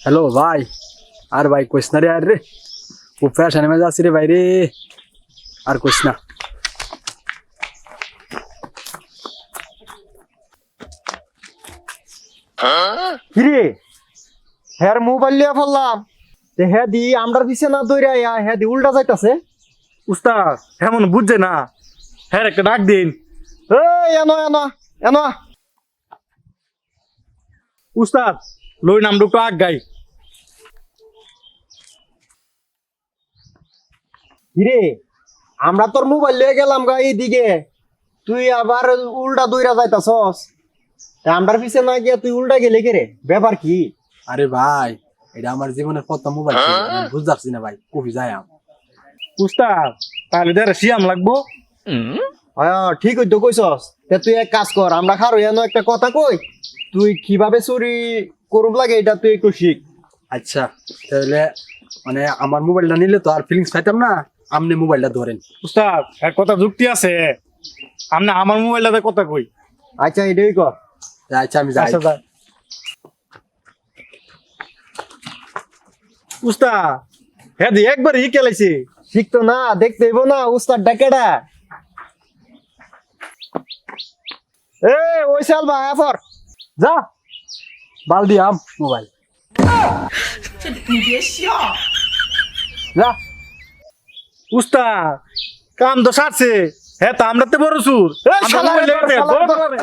Hello ভাই, আর ভাই কইস না রে, আর রে খুব ফ্যাশনে মেজে আছি রে ভাই রে, আর কইস না। কিরে হ্যার মোবাইল লিয়া ফেললাম হ্যাঁ দি আমরার পিছে না দৌড়া হ্যাঁ দি উল্টা যাইতাছে। উস্তাদ এমন বুঝছে না, হ্যাঁ একটা ডাক দিন। এই এনো এনো এনো উস্তাদ লই নাম একটু আগ গাই। কিরে আমরা তোর মোবাইল লিয়ে গেলাম গা এইদিকে, তুই আবার উল্টা দৌড়া যাইতাছস। আমরার পিছে না গিয়া তুই উল্টা গেলে কে রে, ব্যাপার কি? আরে ভাই, এটা আমার জীবনের প্রথম মোবাইল ছিল, আমি বুঝতে পারছি না ভাই, কবি যায় উস্তাদ তাহলে দেড় শিয়াম লাগবো। হ্যাঁ ঠিক হইতো কইছস। তে তুই এক কাজ কর, আমরা খারো এনো একটা কথা কই, তুই কিভাবে চুরি করব লাগে এটা তুই একটু শিখ। আচ্ছা তাহলে মানে আমার মোবাইলটা নিলে তো আর ফিলিংস পাইতাম না, আপনি মোবাইলটা ধরেন। উস্তাদ এক কথা যুক্তি আছে, আপনি আমার মোবাইলটাতে কথা কই। আচ্ছা এটাই কর। আচ্ছা আমি যাই। আচ্ছা যাই। উস্তাদ হ্যাঁ দি একবার ই খেলাইছি। শিখতো না, দেখতে হইব না উস্তাদ ডাকেডা। এ ওই সাল বা এফর যা বালদি আম মোবাইল যা। উস্তাদ কাম তো সারছে, হ্যাঁ তো আমরা তো বড় সুর। এই শালা রে, শালা রে।